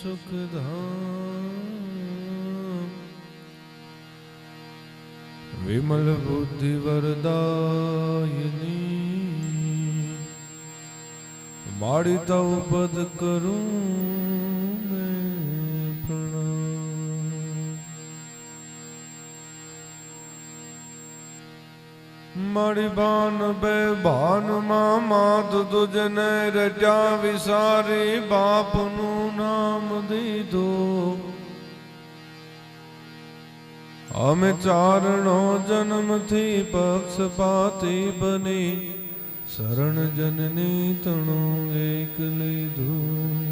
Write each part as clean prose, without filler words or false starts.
सुखधाम विमल बुद्धि वरदायिनी माड़ी तव पद करूं मैं प्रणाम। माड़ी बान बे बान मात तुझने रटा विसारी बाप नु नाम दीधो અમે ચારણો જન્મથી પક્ષપાતી બની શરણ જનની તણું એક લીધું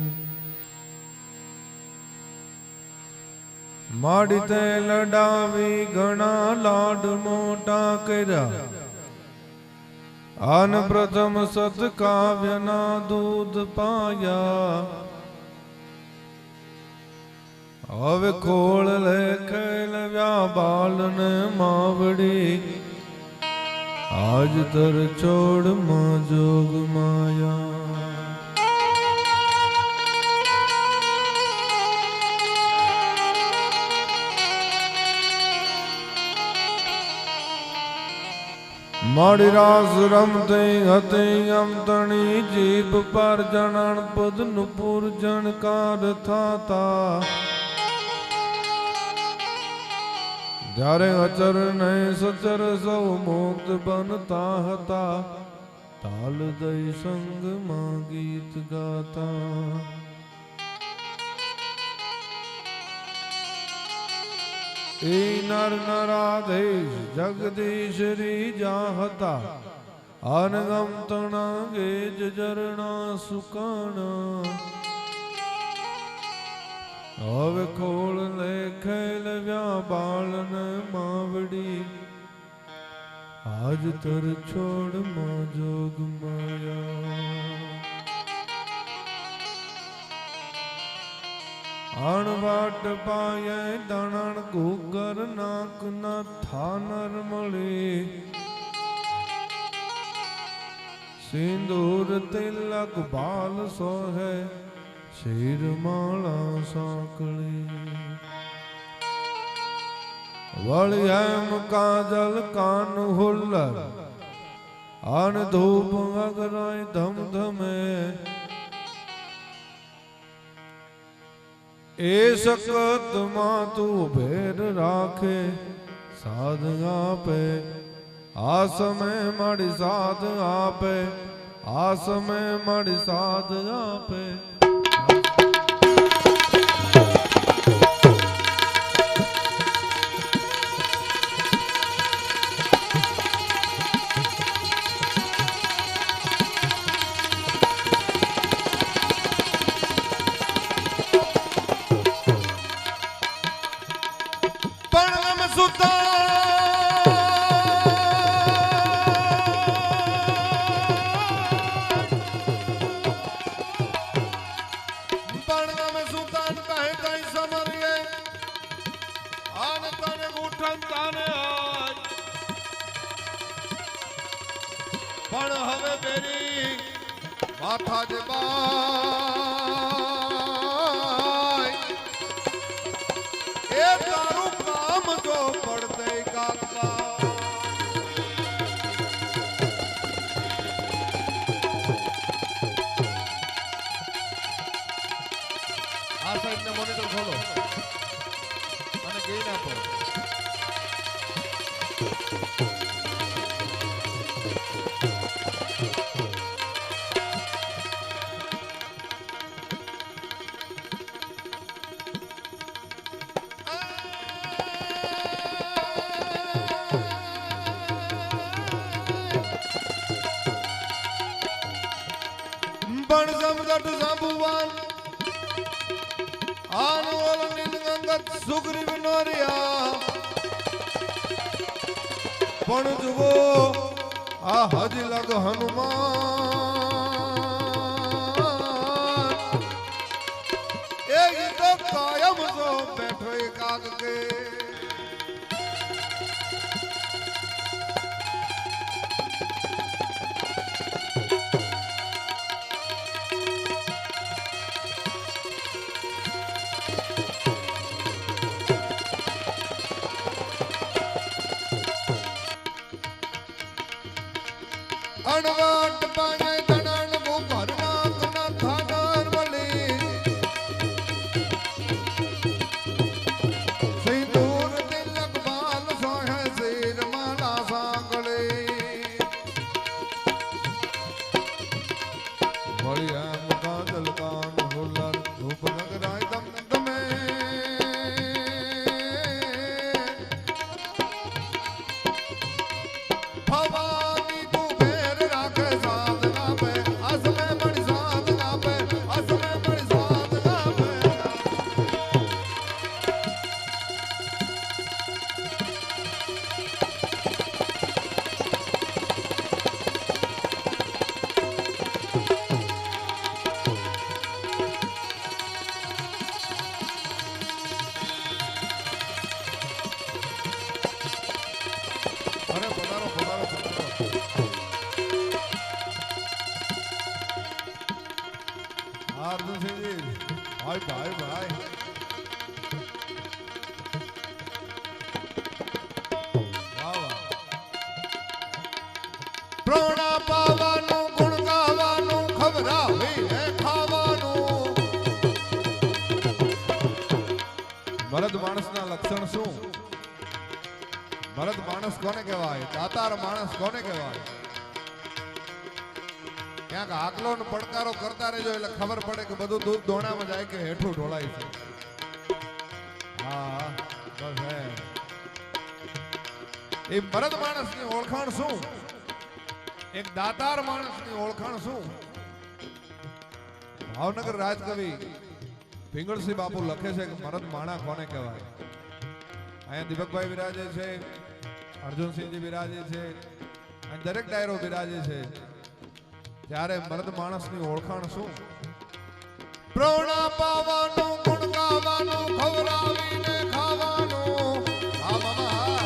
માડી તે લડાવી ઘણા લાડ મોટા કર્યા આન પ્રથમ સત્કાવ્યના દૂધ પાયા હવે ખોળ લેખેલવ્યા બાલને માવડી આજ તર છોડ માં જોગ માયા માડી રાસ રમતે હતે અમતણી જીભ પર જણણ પદનું પૂર્જણકાર થાતા જ્યારે અચર ને સચર સૌ મુક્ત બનતા હતા તાલ દઈ સંગમાં ગીત ગાતા એ નર નરાધેશ જગદીશ રીજા હતા અનગમ તણા ગેજ જરણા સુકાણા હવે ખોળ લેખેલવ્યા બાળને માવડી આજ તર છોડ માં જોગ માયા અણવાટ પાયે દણણ ઘૂગર નાક ના થાનર મળે સિંદૂર તિલક બાલ સોહે શિર માળા સાંકળી વળી એમ કાજલ કાન હુલ્લર આન ધૂપ અગરાય ધમધમે એ સકત માં તું ભેર રાખે સાધ આપે આ સમય માડી સાધ આપે આ સમય માડી સાધ આપે પણ હવે બેરી માથા જે બાય એ તારું કામ જો પડતે કાકા આ સાઈડ ને મોનિટર ખોલો અને ગેઇન આપો પણ સમગટ સાબુવાન આન ઓલ નિંગંગત સુગ્રીવ નોરિયા પણ જુઓ આ હજ લગ હનુમાન એ તો કાયમ જો બેઠો એકાગ કે વણવટ પાય ધનન ભૂપરનાથ ન થાનર વલી સિંદૂર તિલક બાલ સોહે શિર માલા સાંગળી વળી એમ કાજલ કાન હુલર ધૂપ નગરાય દમ દમે ભવાની કુબેર રાખે સાધના પે અસમે મણી સાધના પે અસમે મણી સાધના પે અરે પધારો પધારો પધારો અર્જુનસિંહજી ભાઈ ભાઈ ભાઈ વાહ વાહ પ્રોણા પાવાનું ગુણ ગાવાનું ખવરાવીને ખાવાનું મરદ માણસના લક્ષણ શું મરદ માણસ કોને કહેવાય દાતાર માણસ કોને કહેવાય ક્યાંક આકલો ને પડકારો કરતા રહેજો એટલે ખબર પડે કે બધું દૂધ દોણામાં જાય કે હેઠું ઢોળાય છે હા બસ હે એ મરદ માણસની ઓળખાણ શું એક દાતાર માણસની ઓળખાણ શું ભાવનગર રાજકવિ પિંગળસિંહ બાપુ લખે છે કે મરદ માણા કોને કહેવાય અહીંયા દીપકભાઈ વિરાજે છે અર્જુનસિંહજી વિરાજે છે અને દરેક ડાયરો વિરાજે છે ત્યારે મર્દ માણસની ઓળખાણ શું પ્રોણા પાવાનું ગુણ ગાવાનું ખવરાવીને ખાવાનું આ મામા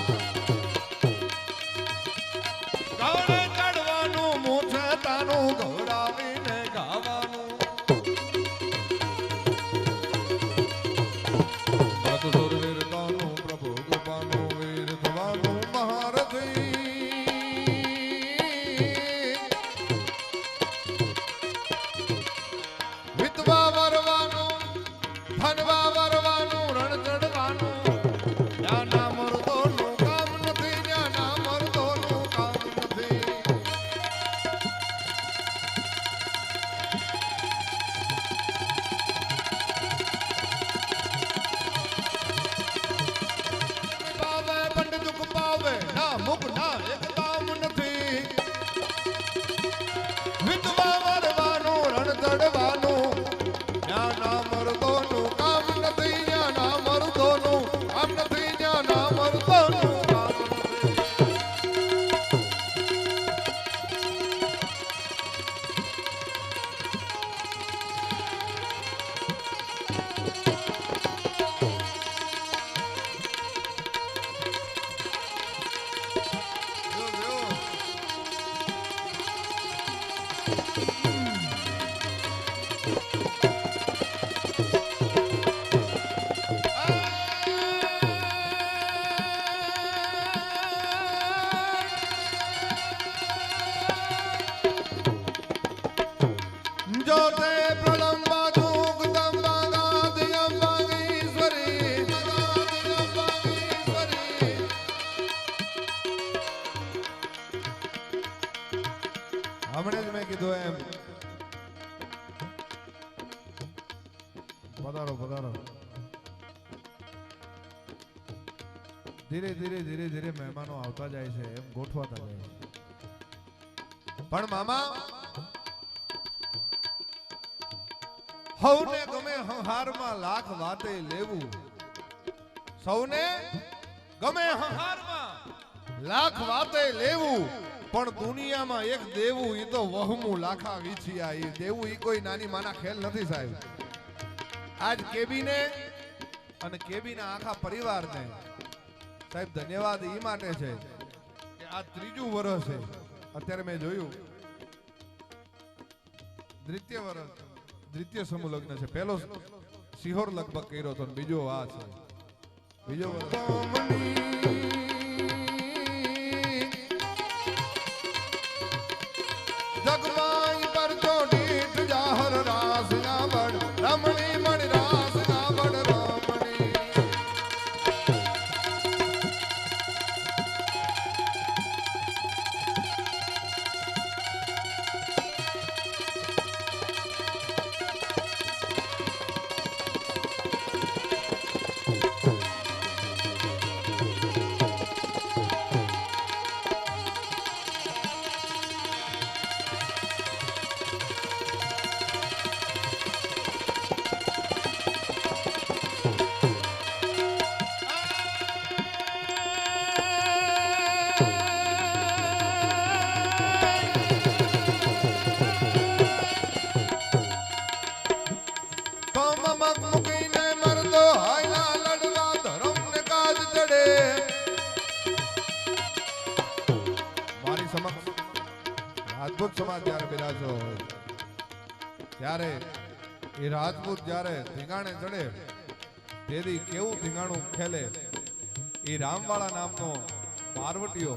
ગાળે ચડવાનું મૂછે તાનું ખવરાવીને ખાવાનું સુરવીરતાનું પ્રભુ કૃપાનું વીર થવાનું મહારથી વિધવા વરવાનું ધનવા વરવાનું રણ ચડવાનું જ્ઞાના મર્દોનું કામ નથી જ્ઞાના મર્દોનું કામ નથી પાવે બંડ દુઃખ પાવે ના મુખ ના એક કામ નથી વિધવા વરવાનું રણ ચડવાનું જ્ઞાના મર્દોનું કામ નથી જ્ઞાના મર્દોનું કામ નથી જ્ઞાના મર્દોનું કામ નથી જોતે પ્રલંબા જુગદંબા ગાદિયંબાગીશ્વરી હમણે જ મેં કીધું એમ પધારો પધારો ધીરે ધીરે ધીરે ધીરે મહેમાનો આવતા જાય છે એમ ગોઠવાતા જાય છે પણ મામા સૌને ગમે હંહારમાં લાખ વાતે લેવું સૌને ગમે હંહારમાં લાખ વાતે લેવું પણ દુનિયામાં એક દેવું ઈ તો વહમું લાખા વીછિયા ઈ દેવું ઈ કોઈ નાની માના ખેલ નથી સાહેબ આજ કેબીને અને કેબીના આખા પરિવારને સાહેબ ધન્યવાદ ઈ માટે છે કે આ ત્રીજું વર્ષ છે અત્યારે મેં જોયું દ્વિતીય સમૂહ લગ્ન છે પહેલો સિહોર લગભગ કર્યો હતો બીજો આ છે બીજો જગમાઈ પર ચોડીઠ જાહર રાસ ગાવડ રમણી મણ રાસ ગાવડ રમણી રાજપૂત સમાજ જ્યારે બિરાજો હોય ત્યારે એ રાજપૂત જ્યારે ધીંગાણે ચડે તેથી કેવું ધીંગાણું ખેલે એ રામવાળા નામનો બારવટીયો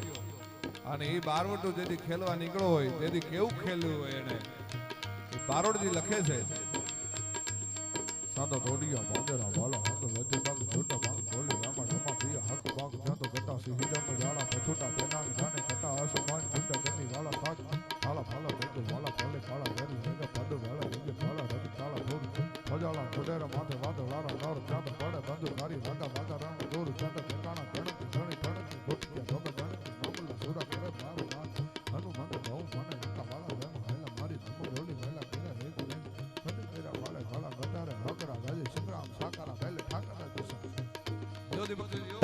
અને એ બારવટું જેથી ખેલવા નીકળ્યો હોય તેથી કેવું ખેલ્યું હોય એને એ બારોડજી લખે છે સાદો દોડિયા મોંદેરા વાલા હાથ વધી બાગ જોટા બાગ બોલી રામા રમા પ્રિય હક બાગ જાતો ગતા સિંહડમ જાડા પછુટા પેનાંગ જાને કટા આસમાન ગુંડા ગમી વાલા તાજ કાળા ફાલા દેજો વાલા ફાલે કાળા વેરી વેગા પાડો વાલા રેગે કાળા રગ કાળા ધોર ખજાળા ખોડેરા માથે વાદો લારા નર ચાંદ પડે બંધુ કારી રાગા વાગા રામ દોર ચાંદ ઠેકાણા ગણક ધણી ઠણક ગોટક્યા ભોગ ગણક નોબલા સુરા કરે મારો નાથ હનુમંત બહુ મને નકા વાલા વેમ હાયલા મારી ધમો રોલી વેલા કરે રે કરે ફટી તેરા વાલે વાલા ગટારે હકરા ગાજે સંગ્રામ સાકારા પહેલે ઠાકરા દુસા જોદી બકરીઓ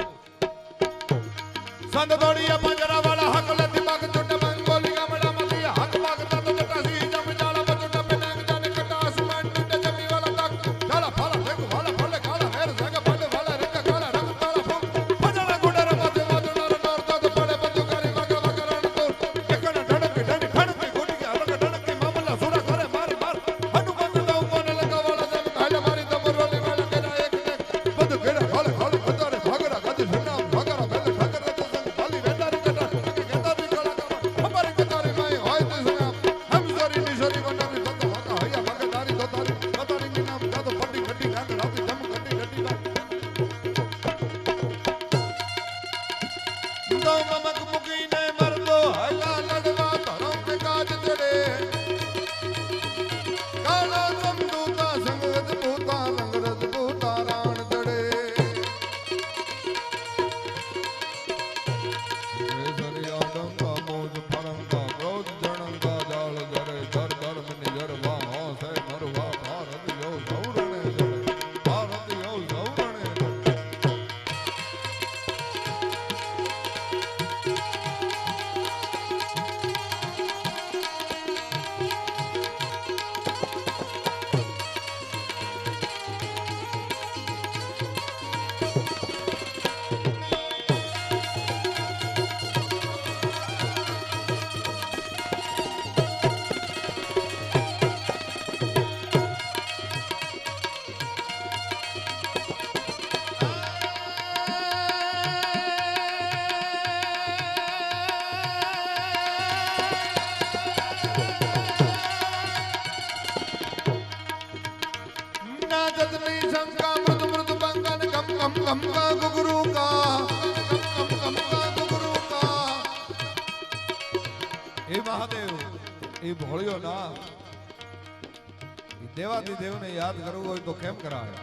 સંત દોડિયા પાંજરા વાળા હક લતી બાગ ચોટા બાગ બોલી ગામડા મતી હક બાગ તત જટા સી જમ જાળા બચોટા પેનાંગ જાને કટા આસમાન ટૂટે જમી વાલા તક જાળા ફાલા દેખો વાલા ફલે કાળા વેર જગ પડે વાલા રંગ કાળા રંગ તાળા ફૂક પજળા ગુડર માથે વાદળા નોર તત પડે બંધુ કરી વાગા વાગા રણ તોર એકણ ઢણકી ઢણી ખણકી ગુડી કે અલગ ઢણકી મામલા સુરા કરે મારી માર હનુમંત દઉ કોને લગા વાલા જમ ખાયલા મારી દમર રોલી વાલા કેરા એક એક બંધુ ઘેડા ખાલે ખાલે ખતારે ભાગરા ગાદી સુના ભાગરા બેલે ઠાકર ભોળિયો ના દેવાદી દેવને યાદ કરવું હોય તો કેમ કરાય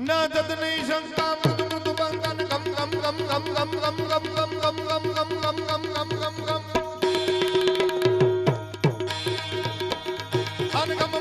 ના જદની શંકા મૃદુ મૃદુ બંગન ગમ ગમ ગમ ગમ ગમ ગમ ગમ ગમ ગમ ગમ ગમ ગમ ગમ ગમ ગમ ગમ અન ગમ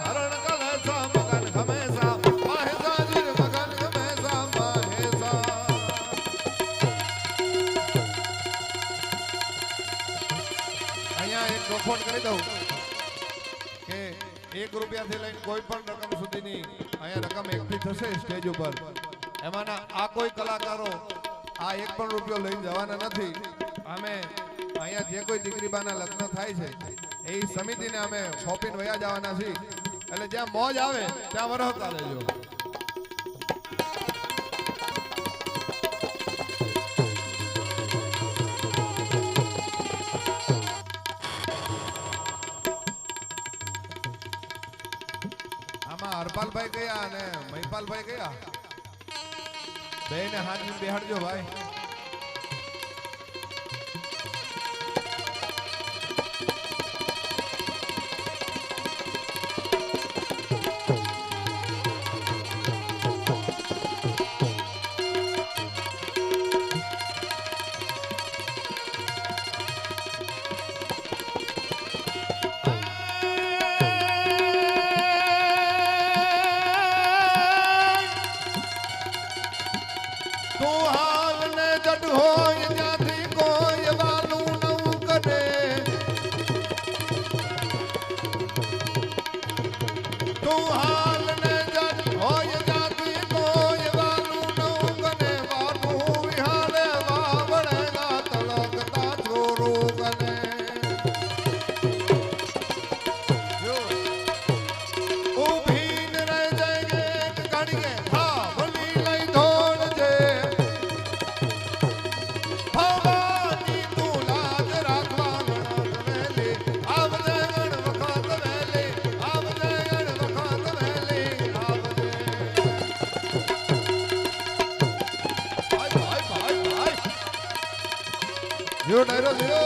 હરણ કલેસા મગન ખમેસા કહી દઉં કે 1 રૂપિયાથી લઈને કોઈ પણ રકમ સુધીની અહીંયા રકમ એકઠી થશે સ્ટેજ ઉપર, એમાંના આ કોઈ કલાકારો આ 1 પણ રૂપિયો લઈને જવાના નથી. અમે અહીંયા જે કોઈ દીકરીબાના લગ્ન થાય છે એ સમિતિને અમે સોંપીને વયા જવાના છીએ. એટલે જ્યાં મોજ આવે ત્યાં વરસતા રહેજો. આમાં હરપાલભાઈ કયા અને મહિપાલભાઈ કયા? બેને હાથ બેહાડજો ભાઈ. Yo, Nairo, yo.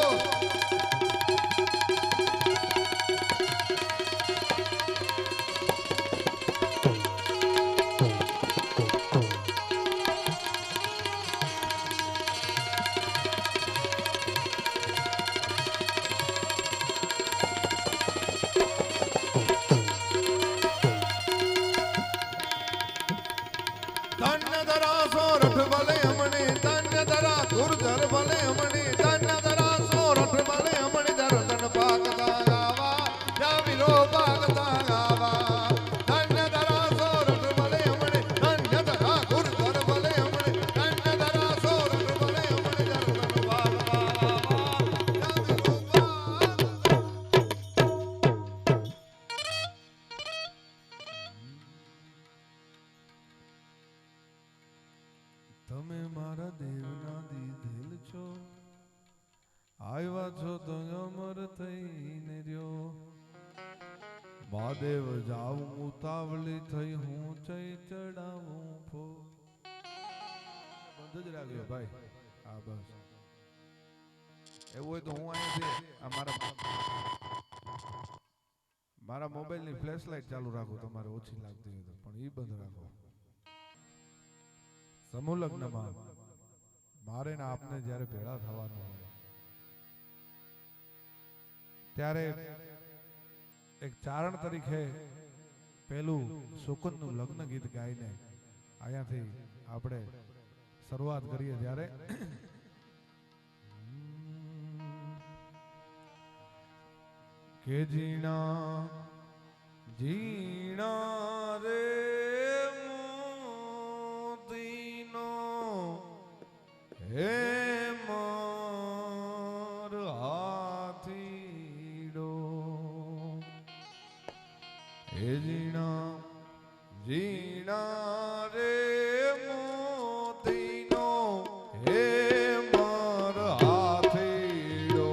ધન્ય ધરા સોરઠ ભલે હમણે, ધન્ય ધરા દુર્ધર ભલે હમણે, ધન્ય ધરા સોરઠ ભલે હમણે, ધરધન પાકતા ગાવા, જાવીરો પાકતા ગાવા. ધન્ય ધરા સોરઠ ભલે હમણે, ધન્ય ધરા દુર્ધર ભલે હમણે, ધન્ય ધરા સોરઠ ભલે હમણે, ધરધન પાકતા ગાવા, જાવીરો પાકતા. તમે મારા દેવના દીધેલ છો, આવ્યા છો તો અમર થઈને રહ્યો. મહાદેવ જાઉં ઉતાવળી થઈ, હું ચઈ ચડાવું ફો. બંધ જ રાખ્યો ભાઈ. હા બસ એવું હોય તો હું અહીંયાથી મારા મોબાઈલની ફ્લેશ લાઇટ ચાલુ રાખું, તમારે ઓછી લાગતી હોય તો, પણ એ બંધ રાખો. સમૂહ લગ્નમાં મારે ને આપને જ્યારે ભેળા થવાનું હોય ત્યારે એક ચારણ તરીકે પેલું સુકુનનું લગ્ન ગીત ગાઈને અહીંયાથી આપણે શરૂઆત કરીએ. જ્યારે કે જીણા જીણા રે હે મોર હાથીડો, હે જીણા જીણા રે મોતીનો, હે મોર હાથીડો,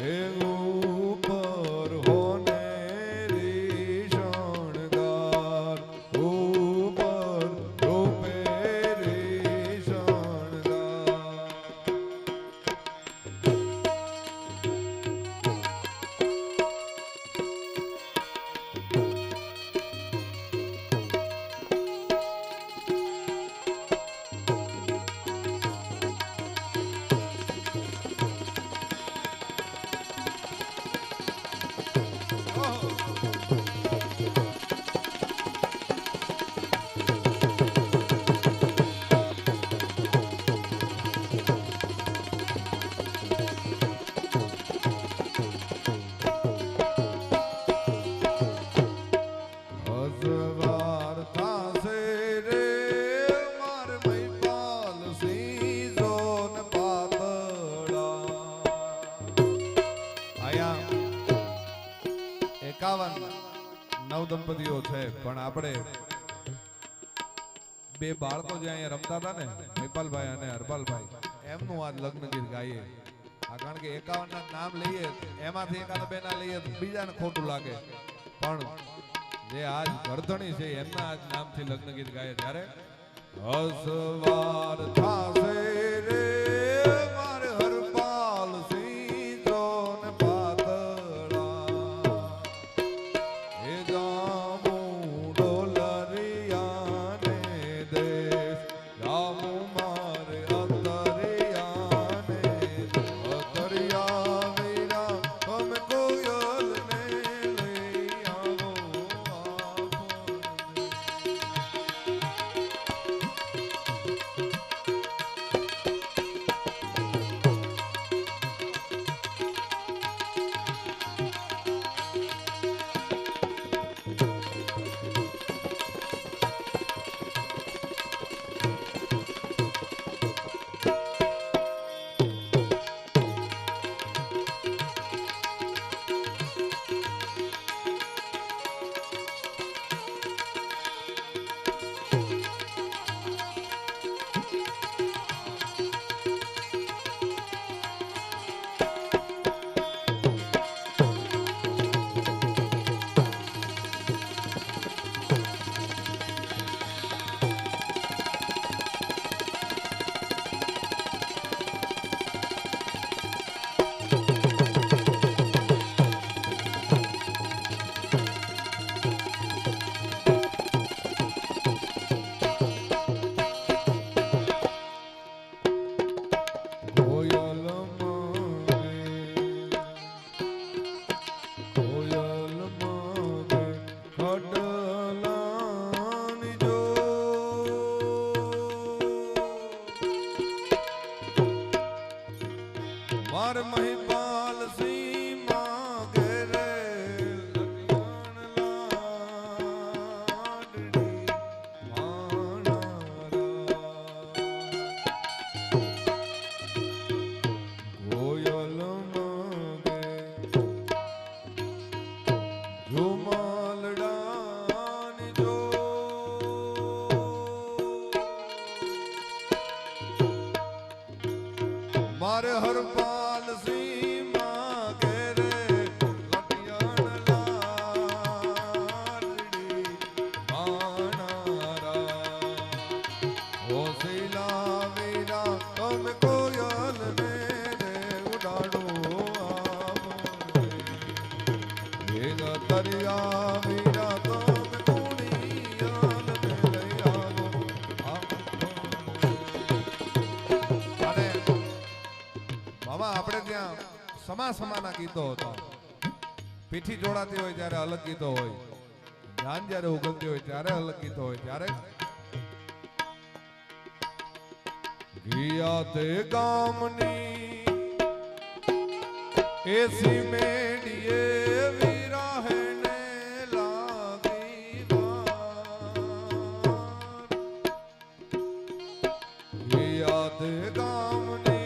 હે ઉપર હોને રેશમ નવદંપતિઓ છે પણ આપણે બે બાળકો જે અહીંયા રમતા હતા ને નેપાલભાઈ અને હરપાલભાઈ એમનું આજ લગ્ન ગીત ગાઈએ કારણ કે 51 ના નામ લઈએ એમાંથી એકાદ બે ના લઈએ તો બીજાને ખોટું લાગે પણ જે આજ ગરધણી છે એમના આજ નામથી લગ્ન ગીત ગાય ત્યારે અસવાર થાશે રે મારે હરપાલ સિંહ જોન પાતળા એ જામુ ડોલરિયાને દેશ જામુ મારે અંતરિયાને અંતરિયા વીરા તમે કોયલને લઈ આવો માર મહિપાલ સિંહ માં ઘેરે લખણ લાડડી માણારા ગોયલ માગે ઝુમાલડાની જો મારે હરપાલ સિંહ માં ઘેરે લટિયણ લાડડી માણારા ઓ શીલા વીરા તમે કોયલ ને ઉડાડો તરિયા વીરા તમે કુણિયાલ ને લઈ આવો અને મામા આપણે ત્યાં સમાના ગીતો હતા પીઠી જોડાતી હોય ત્યારે અલગ ગીતો હોય જાન જ્યારે ઉગમતી હોય ત્યારે અલગ ગીતો હોય ત્યારે ગયા તે ગામની એસી મેડીએ વિરાહને લાગી વાર ગયા તે ગામની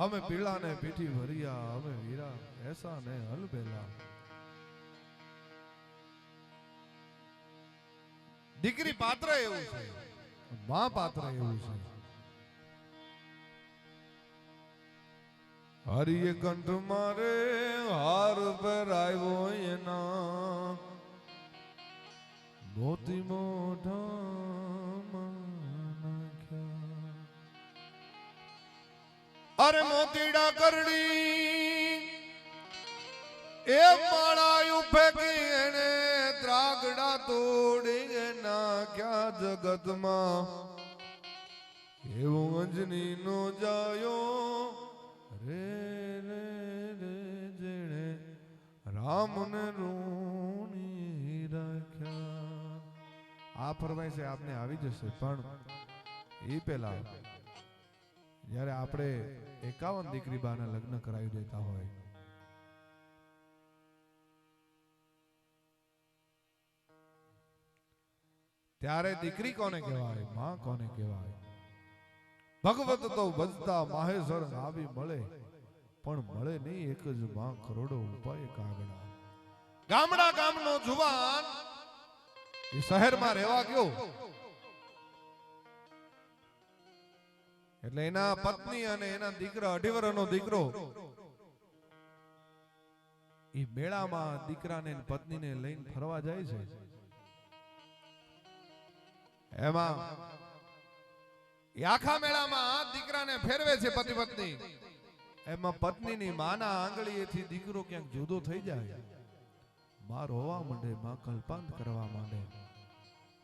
અમે પીળા ને પીઠી ભરિયા અમે વીરા એસા ને હલબેલા દીકરી પાત્ર એવું છે માં પાત્ર એવું છે હરિય કંઠ મારે હાર પર આવ્યો એના મોતી મોઢા અરે મોતીડા કરડી એ માળાયું ફેંકી એને ત્રાગડા તોડી નાખ્યા જગતમાં એવું અંજની નો જાયો રે રે રે જેણે રામને રૂણી રાખ્યા. આ ફરમાઈશ આપને આવી જશે, પણ એ પેલા જ્યારે આપણે 51 દીકરી બાના લગ્ન કરાવી દેતા હોય ત્યારે દીકરી કોને કહેવાય, માં કોને કહેવાય? ભગવત તો ભજતા માહેશ્વર આવી મળે, પણ મળે નહીં એક જ માં કરોડો ઉપાય કાગડા. ગામડા ગામનો જુવાન એ શહેરમાં રહેવા ગયો એટલે એના પત્ની અને એના દીકરા 2.5 વર્ષનો દીકરો એ મેળામાં દીકરાને પત્નીને લઈને ફરવા જાય છે. એમાં આખા મેળામાં દીકરાને ફેરવે છે પતિ પત્ની. એમાં પત્નીની માના આંગળીએથી દીકરો ક્યાંક જુદો થઈ જાય, માં રોવા માંડે, માં કલ્પાંત કરવા માંડે,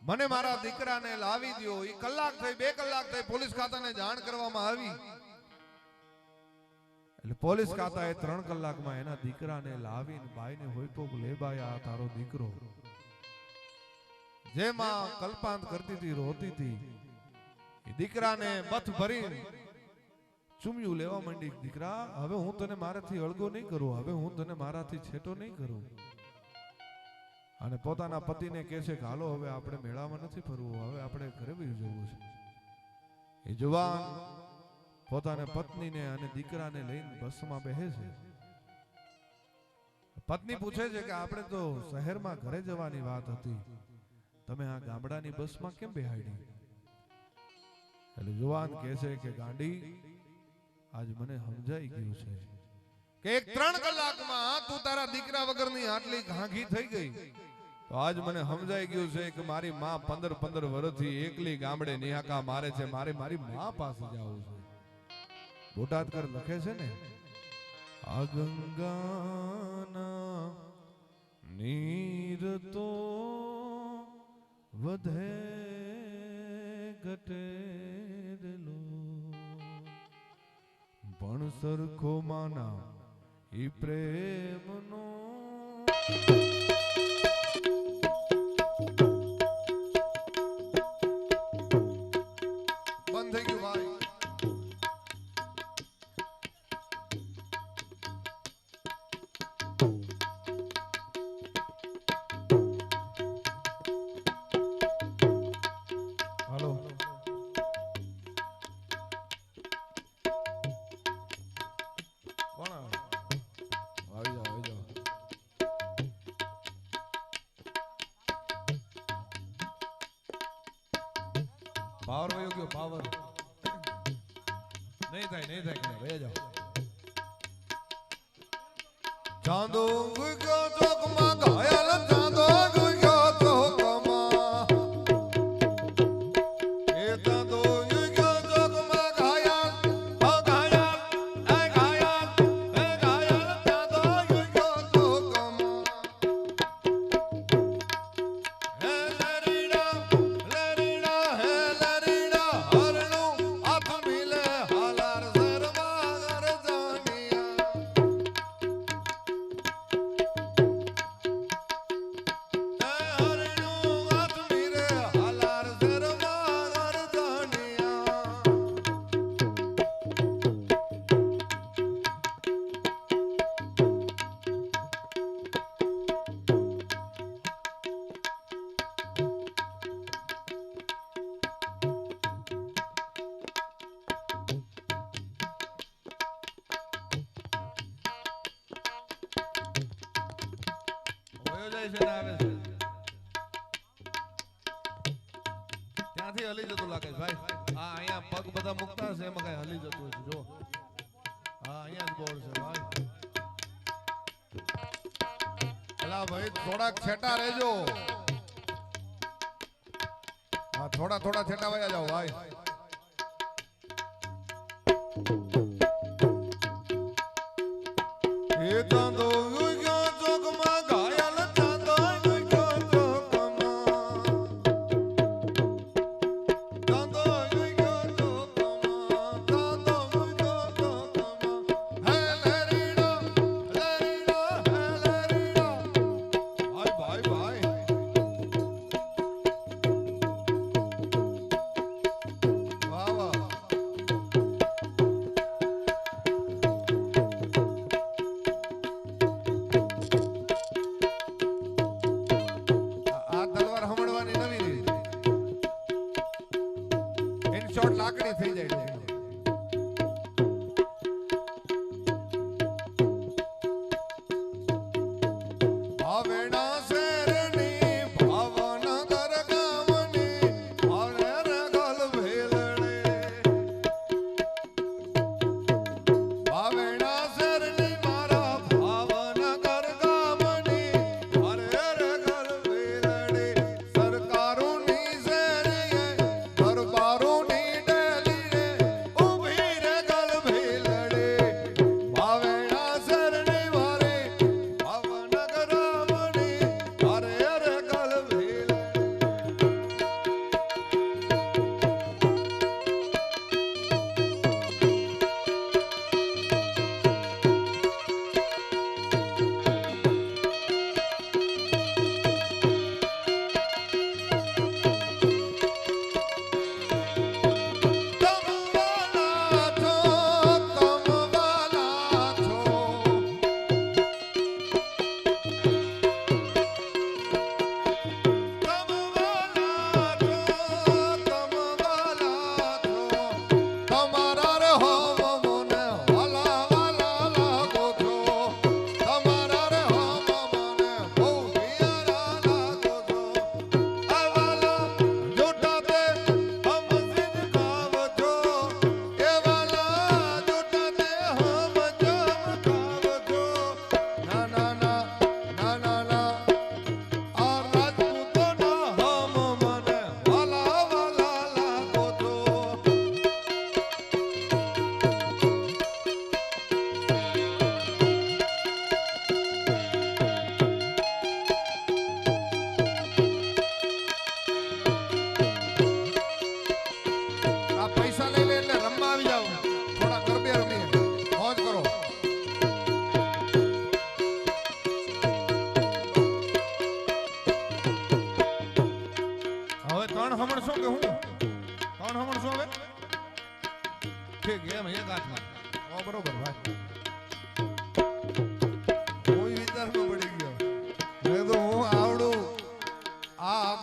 મને મારા દીકરાને લાવી દો. એ કલાક થઈ, 2 કલાક થઈ, પોલીસ ખાતાને જાણ કરવામાં આવી. એટલે પોલીસ ખાતાએ 3 કલાકમાં એના દીકરાને લાવીને બાઈને હોઈપો લે બાઈ આ તારો દીકરો. જેમાં કલ્પાંત કરતી હતી, રોતી હતી, એ દીકરાને બથ ભરી ચુમ્યું લેવા માંડી. દીકરા, હવે હું તને મારાથી અળગો નહીં કરું, હવે હું તને મારાથી છેટો નહીં કરું. અને પોતાના પતિને કહે છે કે હાલો હવે આપણે મેળામાં નથી ફરવું, હવે આપણે ઘરે બી જવું છે. એ જુવાન પોતાના પત્નીને અને દીકરાને લઈને બસમાં બેસે છે. પત્ની પૂછે છે કે આપણે તો શહેરમાં ઘરે જવાની વાત હતી, તમે આ ગામડાની બસમાં કેમ બેહાડી? એટલે જુવાન કહે છે કે ગાંડી, આજ મને સમજાઈ ગયું છે કે 3 કલાકમાં તું તારા દીકરા વગરની આટલી ઘાંઘી થઈ ગઈ. તો આજ મને સમજાઈ ગયું છે કે મારી માં 15 વર્ષથી એકલી ગામડે નિહાકા મારે છે, મારી માં પાસે જવું છે. બોટાદકર લખે છે ને, આ ગંગાના નીર તો વધે ઘટેલો, પણ સરખો માના ઈ પ્રેમનો બંધ થઈ ગયું ભાઈ. હાલો, કોણ આવે? આવી જાઓ, આવી જાઓ. પાવર વયો ગયો, પાવર નહીં થાય, નહીં થાય, વયા જાઓ. ચાંદો ગયો ચોકમાં ઘાયલ, ચાંદો ગયો ચોકમાં, એ ચાંદો ગયો ચોકમાં ઘાયલ, ઘાયલ, ઘાયલ, ઘાયલ, ચાંદો ગયો ચોકમાં. હે લરીડા, લરીડા, હે લરીડા, હરણું હાથ મિલે હાલાર શર્મા ગરજાનિયા. ત્યાંથી હલી જતું લાગે ભાઈ. હા, અહીંયા પગ બધા મુકતા છે, એમાં કઈ હલી જતું હોય જો. હા, અહીંયા જ બોર્ડ છે ભાઈ. એલા ભાઈ, થોડાક છેટા રહેજો. હા, થોડા છેટા વયા જાઓ ભાઈ. એ ચાંદો ગયો શોર્ટ લાકડી થઈ જાય છે.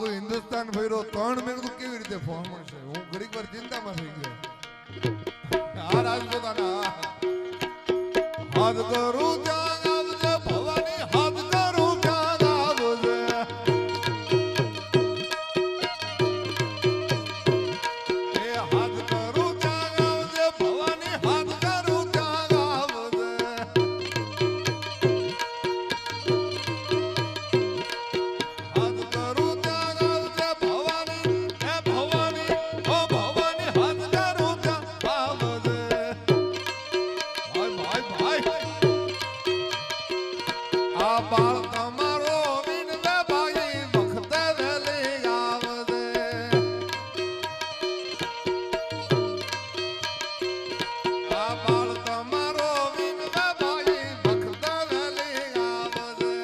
હિન્દુસ્તાન ફર્યો 3 મિનિટ કેવી રીતે ફોન મળશે? હું ઘડીક વાર ચિંતામાં થઈ ગયો. આ રાજપૂતાના હાથ કરું ત્યાં આવજે ભવાની, હાથ કરું ત્યાં આવજે. એ હાથ કરું ત્યાં આવજે ભવાની, હાથ કરું ત્યાં આવજે. હાથ કરું ત્યાં આવજે ભવાની, એ ભવાની, ઓ ભવાની, હાથ કરું ત્યાં આવજે. આ બાળ તમારો વિનવે ભાઈ વખતે વેલી આવજે. આ બાળ તમારો વિનવે ભાઈ વખતે વેલી આવજે.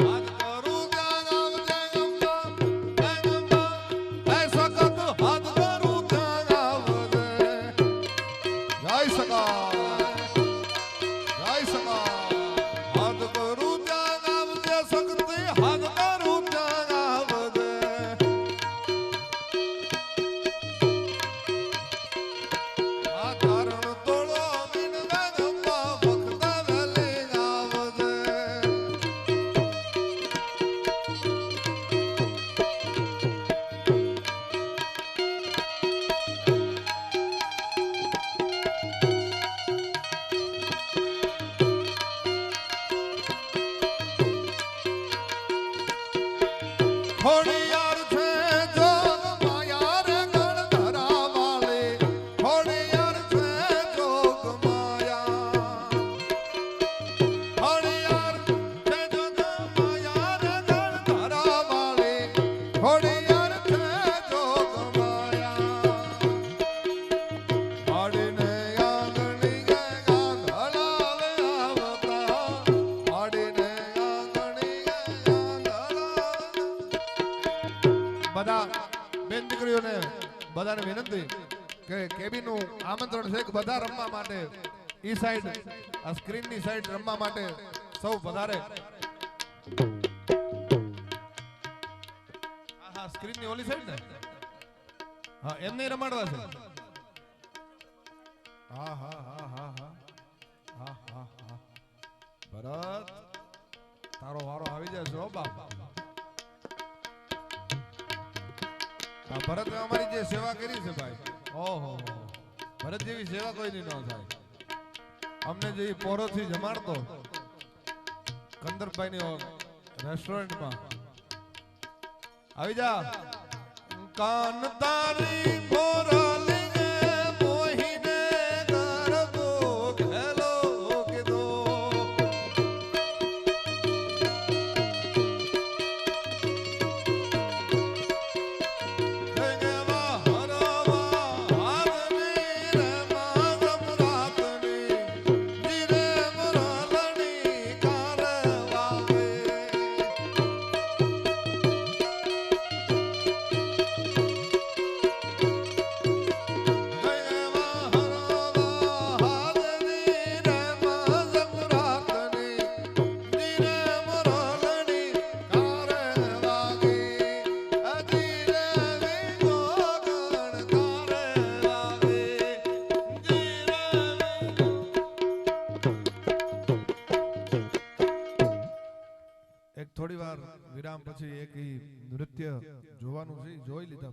હાથ કરું ત્યાં આવજે ગંગા, એ ગંગા, એ સખત હાથ કરું ત્યાં આવજે. જય સકા, જય સકા. હાથ કરું ત્યાં આવજે શક્તિ, હાથ કરું ત્યાં આવજે. આ તારણ તોડો વિનવે ગંગા વખતે વેલી આવજે. ખોડિયાર છે જોગ માયા રે ગણ ધરાવાળી. ખોડિયાર છે જોગ માયા. ખોડિયાર છે જોગ માયા રે ગણ ધરાવાળી. ખોડિયાર છે જોગ માયા. આડીને આંગણી ગયા ધલાવે આવતા. આડીને આંગણી ગયા ધલાવે. બધા બેન દીકરીઓને બધાને વિનંતી કે કેબીનું આમંત્રણ છે કે બધા રમવા માટે ઈ સાઈડ આ સ્ક્રીનની સાઈડ રમવા માટે સૌ વધારે. આ સ્ક્રીન ની ઓલી સાઈડ ને હા એમને રમાડવા છે હા હા હા હા હા હા હા હા ભરત તારો વારો આવી જશે હો બાપ આ ભરત અમારી જે સેવા કરી છે ભાઈ ઓહો ભરત જેવી સેવા કોઈની ન થાય અમને જે પોરોથી જમાડતો કંદરભાઈની રેસ્ટોરન્ટમાં આવી જા કાન તારી મોરાલીને મોહીને કરતો ઘેલો કીધો જગવા હરવા હારની રે માગમ રાતની જીરે મોરાલણી કારવાવે એક થોડી વાર વિરામ પછી એક નૃત્ય જોવાનું છે જોઈ લીધા